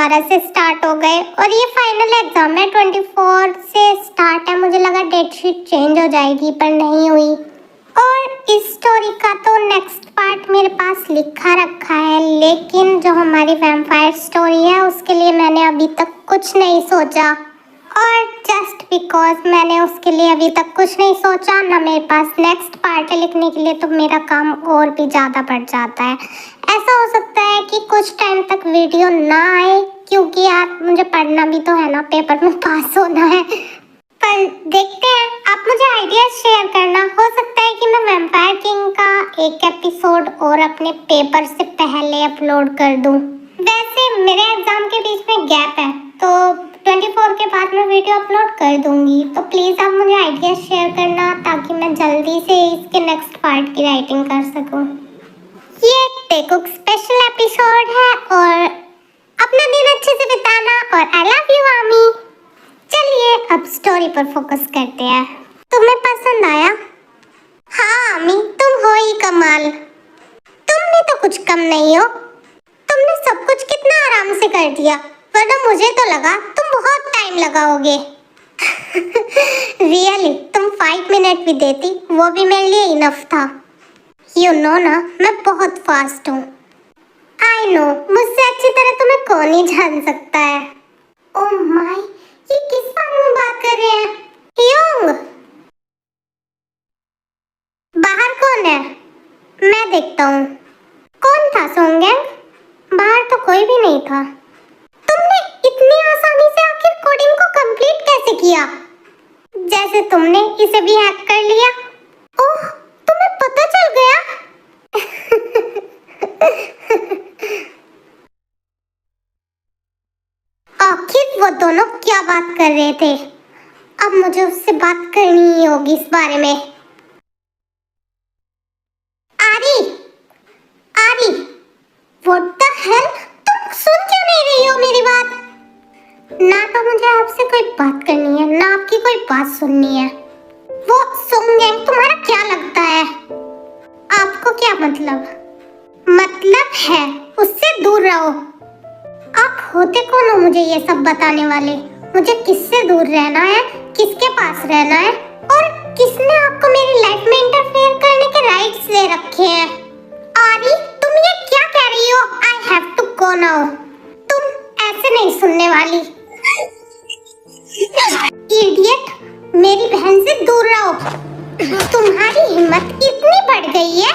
दोबारा से स्टार्ट हो गए और ये फाइनल एग्जाम है 24 से स्टार्ट है। मुझे लगा डेट शीट चेंज हो जाएगी पर नहीं हुई। और इस स्टोरी का तो नेक्स्ट पार्ट मेरे पास लिखा रखा है, लेकिन जो हमारी वैम्पायर स्टोरी है उसके लिए मैंने अभी तक कुछ नहीं सोचा। और जस्ट बिकॉज मैंने उसके लिए अभी तक कुछ नहीं सोचा ना मेरे पास नेक्स्ट पार्ट है लिखने के लिए, तो मेरा काम और भी ज़्यादा बढ़ जाता है। ऐसा हो सकता है कि कुछ टाइम तक वीडियो ना आए, क्योंकि यार मुझे पढ़ना भी तो है ना, पेपर में पास होना है। पर देखते हैं, आप मुझे आइडिया शेयर करना। हो सकता है कि मैं वैम्पायर किंग का एक एपिसोड और अपने पेपर से पहले अपलोड कर दूं। वैसे मेरे एग्जाम के बीच में गैप है, तो 24 के बाद मैं वीडियो अपलोड कर दूंगी। तो प्लीज़ आप मुझे आइडिया शेयर करना ताकि मैं जल्दी से इसके नेक्स्ट पार्ट की राइटिंग कर सकूं। ये टेकुक स्पेशल एपिसोड है और अपना दिन अच्छे से बिताना। और आई लव यू आमी। चलिए अब स्टोरी पर फोकस करते हैं। तुम्हें पसंद आया? हाँ आमी, तुम हो ही कमाल। तुम भी तो कुछ कम नहीं हो। तुमने सब कुछ कितना आराम से कर दिया, वरना मुझे तो लगा तुम बहुत टाइम लगाओगे। रियली तुम 5 मिनट भी देती, वो भी मेरे लिए इनफ था। यू नो ना, मैं बहुत फास्ट हूँ। आई नो, मुझसे अच्छी तरह तुम्हें कौन ही जान सकता है। ओह माय, ये किस बारे में बात कर रहे हैं? योंग, बाहर कौन है? मैं देखता हूँ। कौन था सोंगेंग? बाहर तो कोई भी नहीं था। तुमने इतनी आसानी से आखिर कोडिंग को कंप्लीट कैसे किया? जैसे तुमने इसे भी हैक कर लिया। ओह, तुम्हें पता चल गया? आखिर वो दोनों क्या बात कर रहे थे? अब मुझे उससे बात करनी ही होगी इस बारे में। आरी, आरी, व्हाट द हेल? तुम सुन क्यों नहीं रही हो मेरी बात? ना तो मुझे आपसे कोई बात करनी है, ना आपकी कोई बात सुननी है। वो सोंगेंग तुम्हारा क्या लगता है? आपको क्या मतलब? मतलब है उससे दूर रहो। आप होते कौन हो मुझे ये सब बताने वाले? मुझे किससे दूर रहना है, किसके पास रहना है, और किसने आपको मेरी लाइफ में इंटरफेयर करने के राइट्स दे रखे हैं? आरी, तुम ये क्या कह रही हो? I have to go now. तुम ऐसे नहीं सुनने वाली। इडियट, मेरी बहन से दूर रहो। तुम्हारी हिम्मत इतनी बढ़ गई है?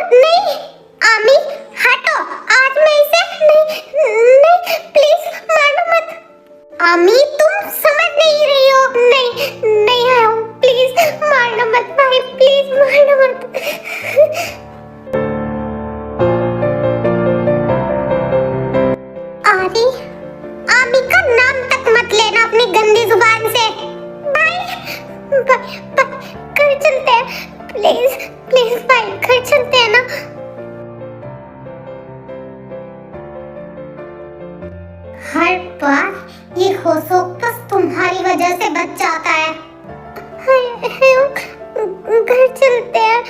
नहीं, आमी हटो। आज मैं इसे नहीं, प्लीज मारो मत। आमी तुम समझ नहीं रही हो। नहीं आओ, प्लीज मारना मत भाई, प्लीज मारना मत। आरी, आमी का नाम तक मत लेना अपनी गंदी जुबान से। भाई, घर चलते हैं, प्लीज भाई, घर चलते हैं ना। हर बार ये होशोक्तस तुम्हारी वजह से बच जाता है। घर चलते हैं।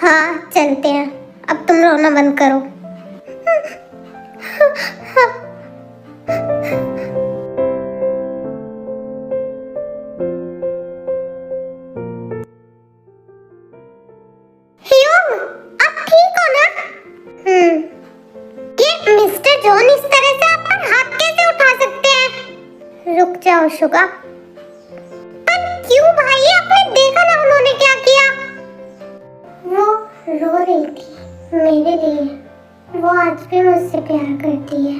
हाँ चलते हैं, अब तुम रोना बंद करो। आप ठीक हो ना? ये मिस्टर जॉन इस तरह से आप पर हाथ कैसे उठा सकते हैं? रुक जाओ शुगा। पर क्यों भाई, आपने देखा ना उन्होंने क्या किया? वो रो रही थी मेरे लिए। वो आज भी मुझसे प्यार करती है।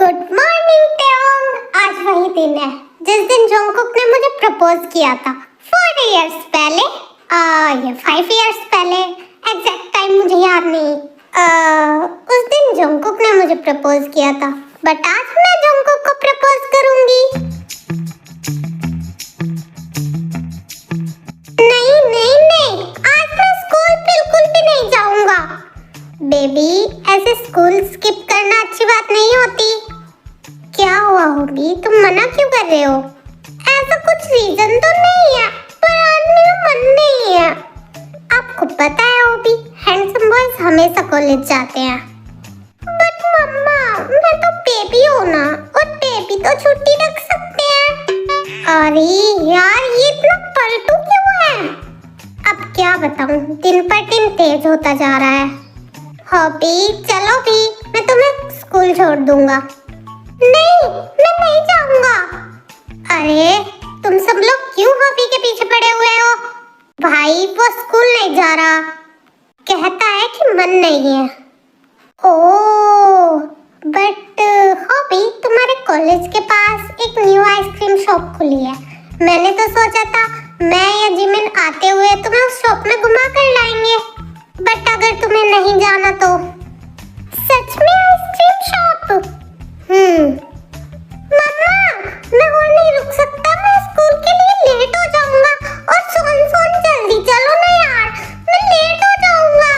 गुड मॉर्निंग टेओंग। आज वही दिन है जिस दिन जोंगकुक ने मुझे प्रपोज किया था 4 इयर्स पहले। ये 5 इयर्स पहले, एग्जैक्ट टाइम मुझे याद नहीं। उस दिन जोंगकुक ने मुझे प्रपोज किया था, बट आज मैं जोंगकुक को प्रपोज करूंगी। नहीं, आज मैं स्कूल बिल्कुल भी नहीं जाऊंगा। बेबी, ऐसे स्कूल स्किप करना अच्छी बात नहीं होती। क्या हुआ होगी, तुम मना क्यों कर रहे हो? ऐसा कुछ रीजन तो नहीं है, पर आज मेरा मन नहीं है। आपको पता है ओबी, हैंडसम बॉयज हमेशा कॉलेज जाते हैं। बट मम्मा, मैं तो बेबी हूँ ना, और बेबी तो छुट्टी रख सकते हैं। अरे यार, ये इतना पलटू क्यों है? अब क्या बताऊँ, दिन पर दिन तेज होता जा रहा है। हॉबी, चलो भी, मैं तुम्हें स्कूल छोड़ दूंगा। नहीं, मैं नहीं जाऊंगा। अरे तुम सब लोग क्यों हॉबी के पीछे पड़े हुए हो? भाई वो स्कूल नहीं जा रहा, कहता है कि मन नहीं है। ओह, बट हॉबी, तुम्हारे कॉलेज के पास एक न्यू आइसक्रीम शॉप खुली है। मैंने तो सोचा था मैं या जिमिन आते हुए तुम्हें उस शॉप में घुमा कर लाएंगे, बट अगर तुम्हें नहीं जाना तो। सच में आइसक्रीम शॉप? मम्मा, मैं और नहीं रुक सकता, मैं स्कूल के लिए लेट हो जाऊंगा। और सोन जल्दी चलो ना यार, मैं लेट हो जाऊंगा।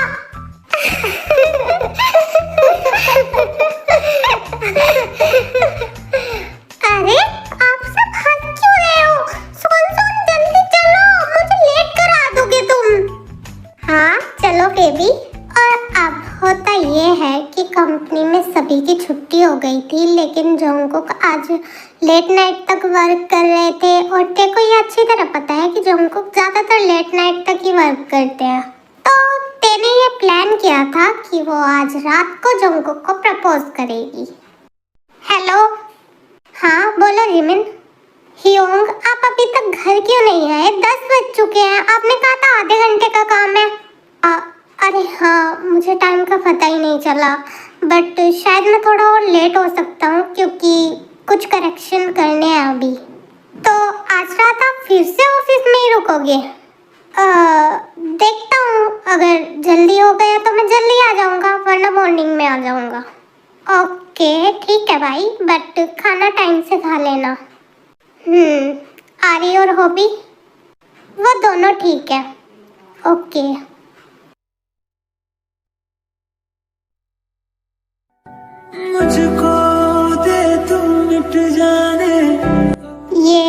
अरे आप सब हंस क्यों रहे हो? सोन जल्दी चलो, मुझे लेट करा दोगे तुम। हाँ चलो बेबी। और अब होता ये है कि कंपनी में सभी की छुट्टी हो गई थी, लेकिन जोंगकुक आज लेट नाइट तक वर्क कर रहे थे। और तेको ये अच्छी तरह पता है कि जोंगकुक ज्यादातर लेट नाइट तक ही वर्क करते हैं। तो तेने ये प्लान किया था कि वो आज रात को जोंगकुक को प्रपोज करेगी। हेलो, हाँ बोलो जिमिन। हियोंग, आप अभी तक घर क्यों नहीं आए? 10 बज चुके हैं, आपने कहा था आधे घंटे का काम है। अरे हाँ, मुझे टाइम का पता ही नहीं चला, बट शायद मैं थोड़ा और लेट हो सकता हूँ क्योंकि कुछ करेक्शन करने हैं अभी। तो आज रात आप फिर से ऑफिस में ही रुकोगे? देखता हूँ, अगर जल्दी हो गया तो मैं जल्दी आ जाऊँगा, वरना मॉर्निंग में आ जाऊँगा। ओके ठीक है भाई, बट खाना टाइम से खा लेना। आरी और हॉबी, वो दोनों ठीक है। ओके। मुझको दे तू मिट जाने। ये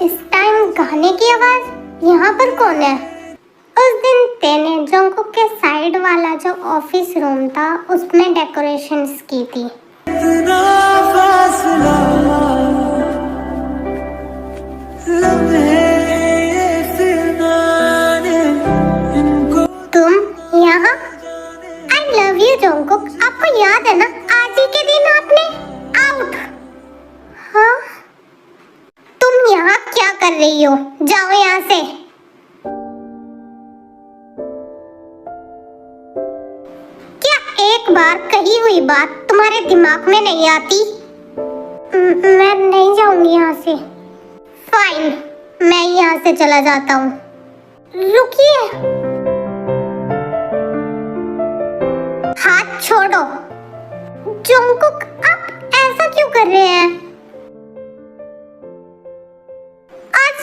इस टाइम गाने की आवाज, यहाँ पर कौन है? उस दिन तेने जोंगकुक के साइड वाला जो ऑफिस रूम था उसमें डेकोरेशंस की थी। इतना फासला लम्हे फिरने इनको तुम यहाँ? आई लव यू जोंगकुक, आपको याद है ना आज ही के दिन आपने आउट। हाँ, तुम यहाँ क्या कर रही हो? जाओ यहाँ से। क्या एक बार कही हुई बात तुम्हारे दिमाग में नहीं आती? मैं नहीं जाऊंगी यहाँ से। फाइन, मैं यहाँ से चला जाता हूँ। रुकिए, हाथ छोड़ो। जोंगकुक, आप ऐसा क्यों कर रहे हैं? आज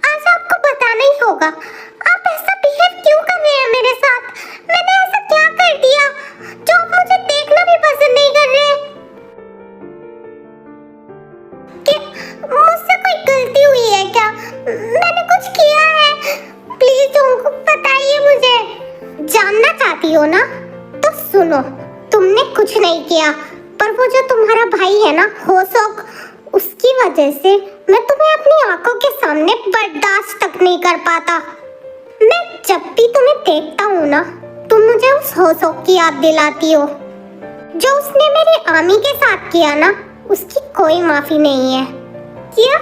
आज आपको बताना ही होगा, आप ऐसा बिहेव क्यों कर रहे हैं मेरे साथ? मैंने ऐसा क्या कर दिया जो आप मुझे देखना भी पसंद नहीं कर रहे? क्या मुझसे कोई गलती हुई है क्या? मैंने कुछ किया है? प्लीज जोंगकुक बताइए मुझे। जानना चाहती हो ना? तो सुनो, तुमने कुछ नहीं किया, पर वो जो तुम्हारा भाई है ना होसोक, उसकी वजह से मैं तुम्हें अपनी आंखों के सामने बर्दाश्त तक नहीं कर पाता। मैं जब भी तुम्हें देखता हूँ ना, तुम मुझे उस होसोक की याद दिलाती हो। जो उसने मेरी आमी के साथ किया ना, उसकी कोई माफी नहीं है। क्या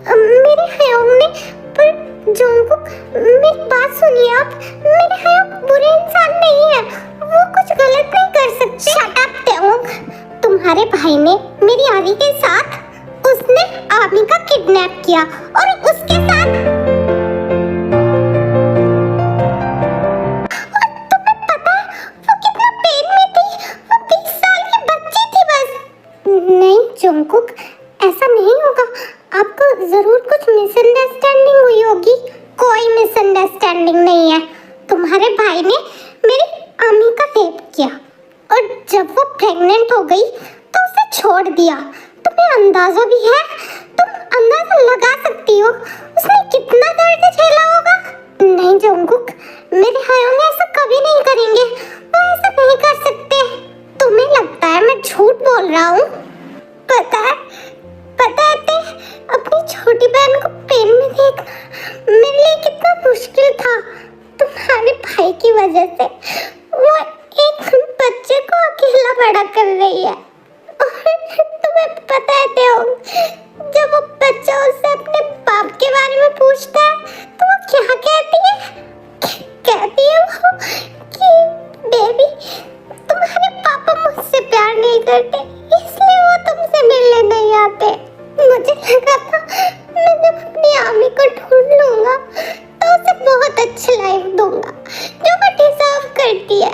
मेरे हयोंग ने? पर जोंगकुक, मेरी बात सुनिए आप, मेरे हयोंग बुरे इंसान नहीं है, वो कुछ गलत नहीं कर सकते। शट अप तेओंग, तुम्हारे भाई ने मेरी आमी के साथ, उसने आमी का किडनैप किया और उसके साथ, और तुम्हें पता है वो कितना पेन में थी? वो 20 साल की बच्ची थी बस। नहीं जोंगकुक, ऐसा नहीं होगा, आपको जरूर कुछ मिसअंडरस्टैंडिंग हुई होगी। कोई मिसअंडरस्टैंडिंग नहीं है, तुम्हारे भाई ने मेरी आमी का रेप किया प्रेग्नेंट हो गई तो उसे छोड़ दिया। तुम्हें अंदाजा भी है? तुम अंदाजा लगा सकती हो उसने कितना दर्द झेला होगा। नहीं जंगकुक, मेरे हायोंग ऐसा कभी नहीं करेंगे, वो ऐसा नहीं कर सकते। तुम्हें लगता है मैं झूठ बोल रहा हूँ? पता है ते, अपनी छोटी बहन को पेन में देखना मेरे लिए कितना मुश्किल था। तुम्हारे भाई की वजह से वो एक बच्चे को अकेला बड़ा कर रही है। और तुम्हें पता है ते, जब वो बच्चा उससे अपने बाप के बारे में पूछता है तो वो क्या कहती है? कहती है वो कि बेबी, तुम्हारे पापा मुझसे प्यार नहीं करते इसलिए वो तुमसे मिलने नहीं आते। मुझे लगा था मैं जब अपनी आमी को ढूंढ लूंगा तो उसे बहुत अच्छी लाइफ दूंगा जो वो डिजर्व करती है,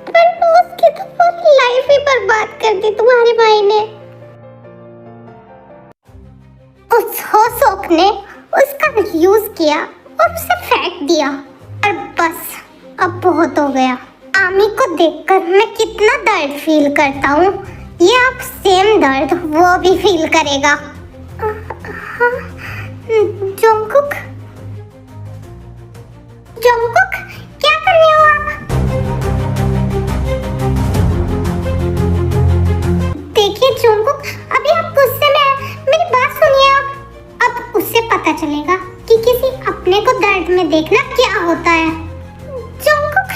पर उसकी तो पूरी लाइफ ही बर्बाद कर दी तुम्हारे भाई ने। उस होसोक ने उसका यूज किया और उसे फेंक दिया। और बस अब बहुत हो गया। आमी को देखकर मैं कितना दर्द फील करता हूँ, ये अब सेम दर्द वो भी फील करेगा। जंगकुक, जंगकुक, क्या कर रहे हो आप? देखिए जंगकुक, अभी आप गुस्से में हैं, मेरी बात सुनिए। अब उससे पता चलेगा कि किसी अपने को दर्द में देखना क्या होता है। जंगकुक,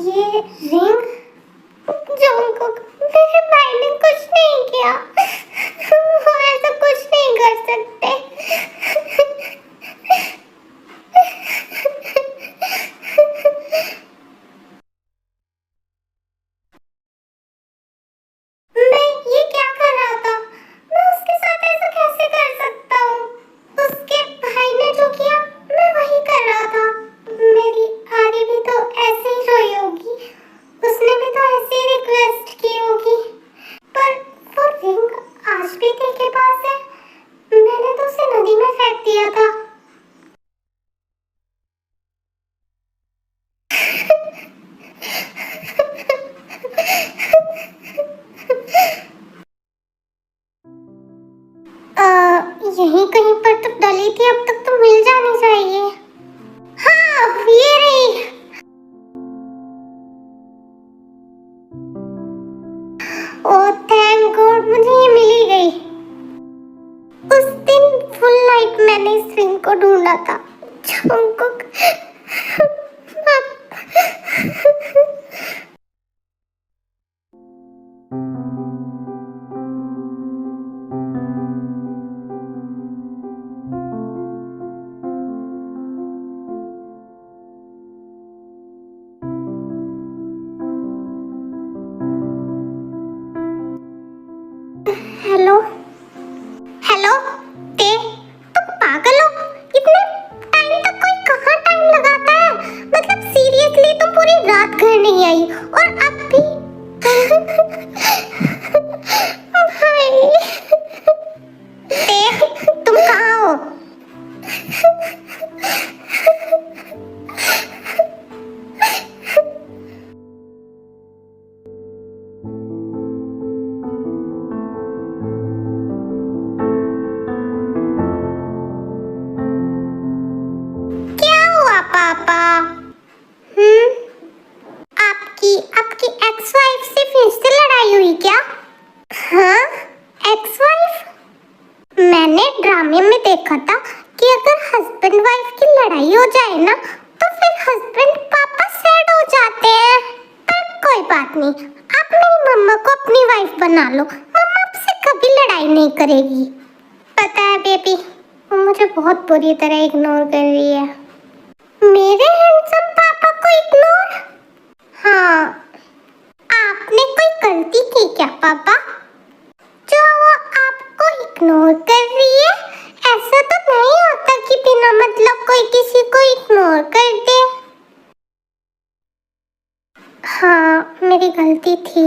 ये रिंग, जंगकुक, मेरे भाई ने कुछ नहीं किया, वो ऐसा कुछ नहीं कर सकते। मैं ये क्या कर रहा था? मैं उसके साथ ऐसा कैसे कर सकता हूँ? उसके भाई ने जो किया मैं वही कर रहा था। मेरी आरी भी तो ऐसे ही रोई होगी, उसने भी तो ऐसे ही रिक्वेस्ट की होगी, पर वो रिंग आज भी दिल के पास है। मैंने तो उसे नदी में फेंक दिया था। यहीं कहीं पर तो डली थी, अब तक तो मिल जानी चाहिए। हाँ, ये रही। ओह थैंक गॉड, मुझे ये मिल ही गई। उस दिन फुल नाइट मैंने इस रिंग को ढूंढा था। जंगकुक, हेलो हेलो ते, तुम पागल हो? इतने टाइम तक कोई कहाँ टाइम लगाता है? मतलब सीरियसली तुम पूरी रात घर नहीं आई और अब भी भाई ते, तुम कहाँ हो? पापा, आपकी आपकी एक्स वाइफ से फिर से लड़ाई हुई क्या? हाँ, एक्स वाइफ? मैंने ड्रामे में देखा था कि अगर हस्बैंड वाइफ की लड़ाई हो जाए ना तो फिर हस्बैंड पापा सैड हो जाते हैं। पर कोई बात नहीं, आप मेरी मम्मा को अपनी वाइफ बना लो, मम्मा आपसे कभी लड़ाई नहीं करेगी। पता है बेबी, वो मुझे बहुत बुरी तरह इग्नोर कर रही है। मेरे हैंडसम पापा को इग्नोर? हाँ, आपने कोई गलती की क्या पापा, जो वो आपको इग्नोर कर रही है? ऐसा तो नहीं होता कि बिना मतलब कोई किसी को इग्नोर कर दे। हाँ, मेरी गलती थी।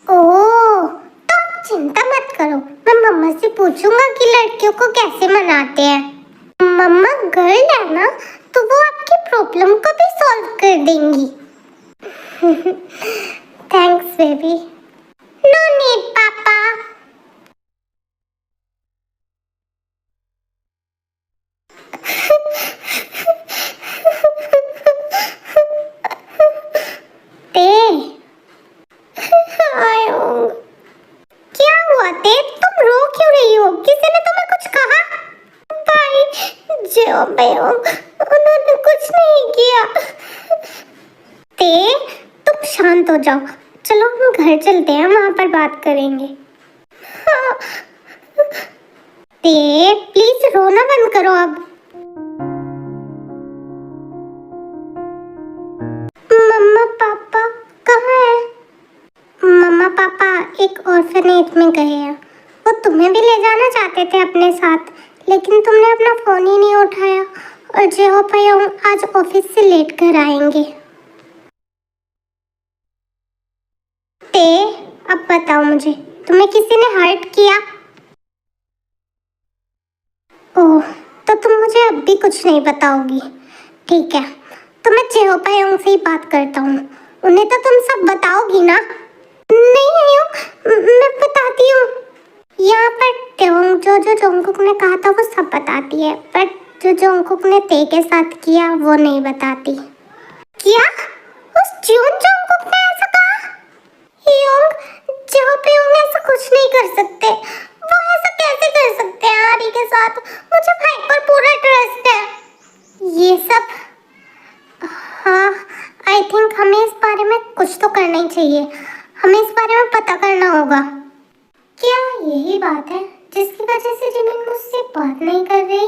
ओह, तो आप चिंता मत करो, मैं मम्मा से पूछूंगा कि लड़कियों को कैसे मनाते हैं। मम्मा गर्ल है ना, तो वो आपकी प्रॉब्लम को भी सॉल्व कर देंगी। Thanks baby. नो नीड पापा। क्या हुआ ते? तुम रो क्यों रही हो? किसी ने तुम्हें कुछ कहा? भाई उन्होंने कुछ नहीं किया। ते, तुम शांत हो जाओ, चलो हम घर चलते हैं, वहां पर बात करेंगे। हाँ। ते, प्लीज रोना बंद करो अब। मम्मा पापा कहाँ है? मम्मा पापा एक ऑर्फनेज में गए हैं। वो तुम्हें भी ले जाना चाहते थे अपने साथ, लेकिन तुमने अपना फोन ही नहीं उठाया, और जेहो पयोंग आज ऑफिस से लेट कर आएंगे। ते, अब बताओ मुझे, तुम्हें किसी ने हर्ट किया? ओह, तो तुम मुझे अब भी कुछ नहीं बताओगी। ठीक है, तो मैं जेहो पयोंग से ही बात करता हूँ, उन्हें तो तुम सब बताओगी ना? नहीं आयो, मैं बताती हूँ। यहाँ पर जो जो जोंगकुक ने कहा था वो सब बताती है, पर जो जोंगकुक ने ते के साथ किया वो नहीं बताती। क्या? उस जोंगकुक ने ऐसा कहा? जहाँ पे होंगे ऐसा कुछ नहीं कर सकते। वो ऐसा कैसे कर सकते हैं आरी के साथ? मुझे भाई पर पूरा ट्रस्ट है। ये सब, हाँ, आई थिंक हमें इस बारे में कुछ तो करना ही चाहिए। हमें इस बारे में पता करना होगा। क्या यही बात है जिसकी वजह से जिमिन मुझसे बात नहीं कर रही?